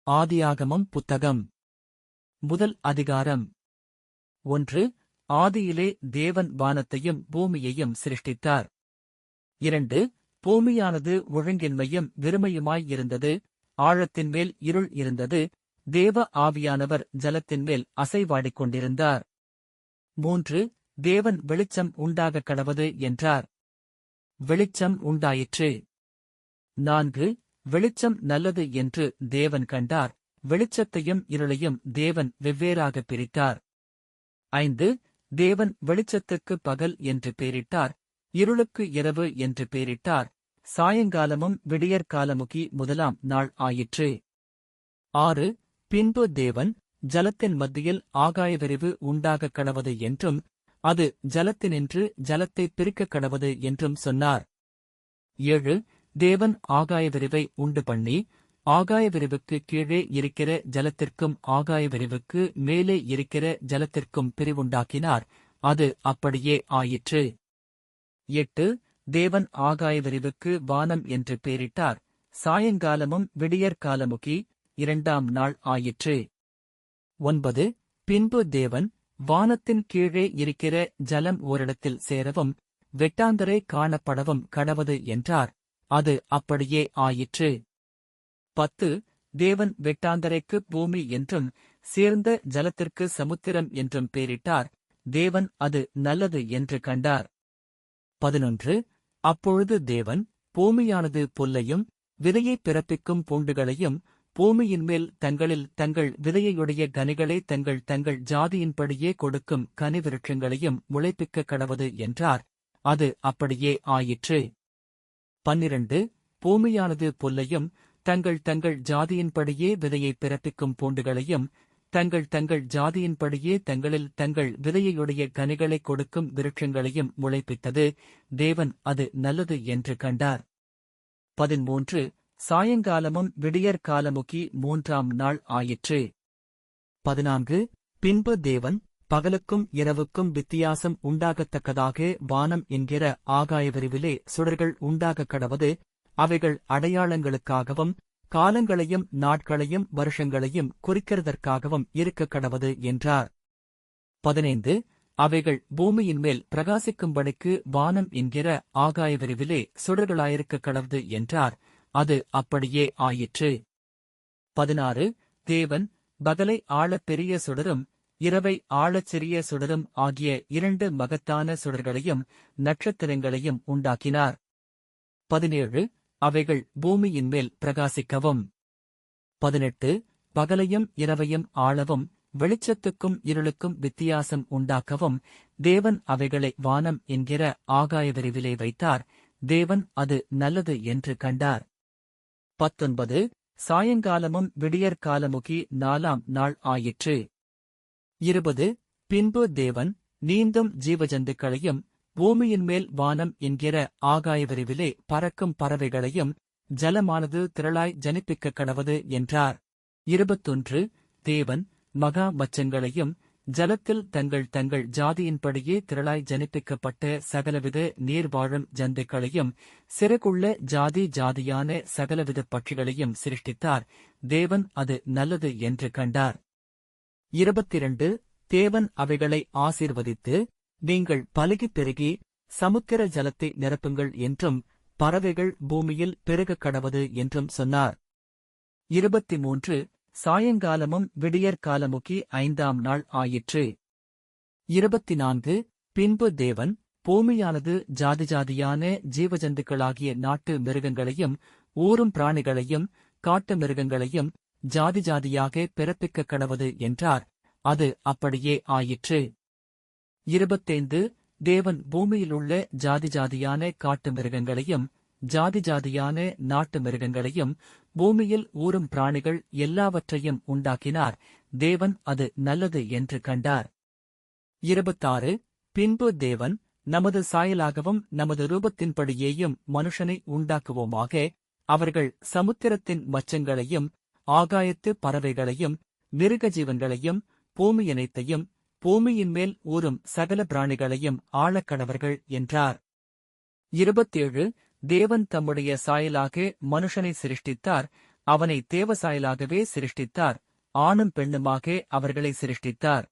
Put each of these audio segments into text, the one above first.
ஆதியாகமம் புத்தகம் முதல் அதிகாரம் 1. ஆதியிலே தேவன் வானத்தையும் பூமியையும் சிருஷ்டித்தார். 2. பூமியானது ஒழுங்கின்மையும் வெறுமையுமாயிருந்தது, ஆழத்தின்மேல் இருள் இருந்தது, தேவ ஆவியானவர் ஜலத்தின்மேல் அசைவாடிக் கொண்டிருந்தார். 3. தேவன் வெளிச்சம் உண்டாகக் கடவது என்றார். வெளிச்சம் உண்டாயிற்று. 4. வெளிச்சம் நல்லது என்று தேவன் கண்டார், வெளிச்சத்தையும் இருளையும் தேவன் வெவ்வேறாகப் பிரித்தார். 5. தேவன் வெளிச்சத்துக்கு பகல் என்று பெயரிட்டார், இருளுக்கு இரவு என்று பெயரிட்டார், சாயங்காலமும் விடியற்காலமுகி முதலாம் நாள் ஆயிற்று. 6. பின்பு தேவன் ஜலத்தின் மத்தியில் ஆகாயவிரிவு உண்டாகக் கடவது என்றும், அது ஜலத்தினின்று ஜலத்தைப் பிரிக்கக் கடவது என்றும் சொன்னார். 7. தேவன் ஆகாயவிரிவை உண்டு பண்ணி, ஆகாயவிரிவுக்கு கீழே இருக்கிற ஜலத்திற்கும் ஆகாயவிரிவுக்கு மேலே இருக்கிற ஜலத்திற்கும் பிரிவுண்டாக்கினார், அது அப்படியே ஆயிற்று. 8. தேவன் ஆகாயவிரிவுக்கு வானம் என்று பெயரிட்டார், சாயங்காலமும் விடியற்காலமுகி இரண்டாம் நாள் ஆயிற்று. 9. பின்பு தேவன் வானத்தின் கீழே இருக்கிற ஜலம் ஓரிடத்தில் சேரவும் வெட்டாந்தரை காணப்படவும் கடவது என்றார், அது அப்படியே ஆயிற்று. 10. தேவன் வெட்டாந்தரைக்கு பூமி என்றும் சேர்ந்த ஜலத்திற்கு சமுத்திரம் என்றும் பெயரிட்டார், தேவன் அது நல்லது என்று கண்டார். 11. அப்பொழுது தேவன் பூமியானது புல்லையும் விதையைப் பிறப்பிக்கும் பூண்டுகளையும், பூமியின்மேல் தங்களில் தங்கள் விதையையுடைய கனிகளை தங்கள் தங்கள் ஜாதியின்படியே கொடுக்கும் கனிவிருட்சங்களையும் முளைப்பிக்கக் கடவது என்றார், அது அப்படியே ஆயிற்று. 12. பூமியானது புல்லையும் தங்கள் தங்கள் ஜாதியின்படியே விதையைப் பிறப்பிக்கும் பூண்டுகளையும், தங்கள் தங்கள் ஜாதியின்படியே தங்களில் தங்கள் விதையையுடைய கனிகளைக் கொடுக்கும் விருட்சங்களையும் முளைப்பித்தது, தேவன் அது நல்லது என்று கண்டார். 13. சாயங்காலமும் விடியற்காலமுகி மூன்றாம் நாள் ஆயிற்று. 14. பின்பு தேவன் பகலுக்கும் இரவுக்கும் வித்தியாசம் உண்டாகத்தக்கதாக வானம் என்கிற ஆகாயவிரிவிலே சுடர்கள் உண்டாகக் கடவது, அவைகள் அடையாளங்களுக்காகவும் காலங்களையும் நாட்களையும் வருஷங்களையும் குறிக்கிறதற்காகவும் இருக்கக் கடவது என்றார். 15. அவைகள் பூமியின்மேல் பிரகாசிக்கும்படிக்கு வானம் என்கிற ஆகாயவிரிவிலே சுடர்களாயிருக்கக் கடவது என்றார், அது அப்படியே ஆயிற்று. 16. தேவன் பகலை ஆழப் பெரிய சுடரும் இரவை ஆழச் சிறிய சுடரும் ஆகிய இரண்டு மகத்தான சுடர்களையும் நட்சத்திரங்களையும் உண்டாக்கினார். 17. அவைகள் பூமியின்மேல் பிரகாசிக்கவும். 18. பகலையும் இரவையும் ஆளவும் வெளிச்சத்துக்கும் இருளுக்கும் வித்தியாசம் உண்டாக்கவும் தேவன் அவைகளை வானம் என்கிற ஆகாயவிரிவிலே வைத்தார், தேவன் அது நல்லது என்று கண்டார். 19. சாயங்காலமும் விடியற்காலமுகி நாலாம் நாள் ஆயிற்று. 20. பின்பு தேவன் நீந்தும் ஜீவஜந்துக்களையும் பூமியின்மேல் வானம் என்கிற ஆகாயவிரிவிலே பறக்கும் பறவைகளையும் ஜலமானது திரளாய் ஜனிப்பிக்கக் கடவது என்றார். 21. தேவன் மகா மச்சங்களையும் ஜலத்தில் தங்கள் தங்கள் ஜாதியின்படியே திரளாய் ஜனிப்பிக்கப்பட்ட சகலவித நீர்வாழும் ஜந்துக்களையும் சிறகுள்ள ஜாதி ஜாதியான சகலவித பட்சிகளையும் சிருஷ்டித்தார், தேவன் அது நல்லது என்று கண்டார். 22. தேவன் அவைகளை ஆசீர்வதித்து, நீங்கள் பலுகிப் பெருகி சமுத்திர ஜலத்தை நிரப்புங்கள் என்றும் பறவைகள் பூமியில் பெருகக் கடவது என்றும் சொன்னார். 23. சாயங்காலமும் விடியற்காலமுகி ஐந்தாம் நாள் ஆயிற்று. 24. பின்பு தேவன் பூமியானது ஜாதி ஜாதியான ஜீவஜந்துக்களாகிய நாட்டு மிருகங்களையும் ஊரும் பிராணிகளையும் காட்டு மிருகங்களையும் ஜாதி ஜாதியாக பிறப்பிக்கக் கடவது என்றார், அது அப்படியே ஆயிற்று. 25. தேவன் பூமியிலுள்ள ஜாதி ஜாதியான காட்டு மிருகங்களையும் ஜாதி ஜாதியான நாட்டு மிருகங்களையும் பூமியில் ஊரும் பிராணிகள் எல்லாவற்றையும் உண்டாக்கினார், தேவன் அது நல்லது என்று கண்டார். 26. பின்பு தேவன் நமது சாயலாகவும் நமது ரூபத்தின்படியேயும் மனுஷனை உண்டாக்குவோமாக, அவர்கள் சமுத்திரத்தின் மச்சங்களையும் ஆகாயத்து பறவைகளையும் மிருகஜீவன்களையும் பூமியனைத்தையும் பூமியின்மேல் ஊரும் சகல பிராணிகளையும் ஆளக்கடவர்கள் என்றார். 27. தேவன் தம்முடைய சாயலாக மனுஷனை சிருஷ்டித்தார், அவனை தேவசாயலாகவே சிருஷ்டித்தார், ஆணும் பெண்ணுமாக அவர்களை சிருஷ்டித்தார்.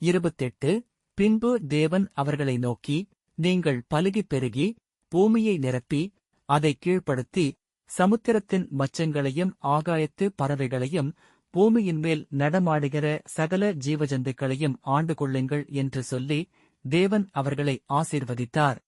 28 பின்பு தேவன் அவர்களை நோக்கி, நீங்கள் பலுகிப் பெருகி, பூமியை நிரப்பி, அதை கீழ்ப்படுத்தி, சமுத்திரத்தின் மச்சங்களையும் ஆகாயத்து பறவைகளையும் பூமியின்மேல் நடமாடுகிற சகல ஜீவஜந்துக்களையும் ஆண்டு கொள்ளுங்கள் என்று சொல்லி, தேவன் அவர்களை ஆசீர்வதித்தார்.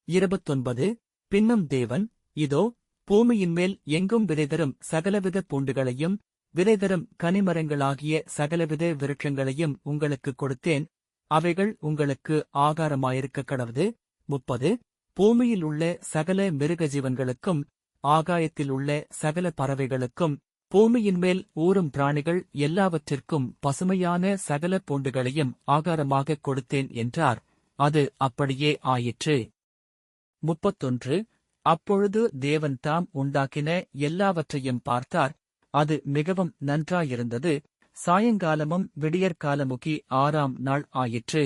29 பின்னும் தேவன், இதோ, பூமியின்மேல் எங்கும் விதைதரும் சகலவித பூண்டுகளையும் விதைதரும் கனிமரங்களாகிய சகலவித விருட்சங்களையும் உங்களுக்குக் கொடுத்தேன், அவைகள் உங்களுக்கு ஆகாரமாயிருக்கக் கடவது. 30 பூமியில் உள்ள சகல மிருகஜீவன்களுக்கும் ஆகாயத்தில் உள்ள சகல பறவைகளுக்கும் பூமியின்மேல் ஊரும் பிராணிகள் எல்லாவற்றிற்கும் பசுமையான சகல பூண்டுகளையும் ஆகாரமாகக் கொடுத்தேன் என்றார். அது அப்படியே ஆயிற்று. 31 அப்பொழுது தேவன் தாம் உண்டாக்கின எல்லாவற்றையும் பார்த்தார், அது மிகவும் நன்றாயிருந்தது. சாயங்காலமும் விடியற்காலமுகி 6ஆம் நாள் ஆயிற்று.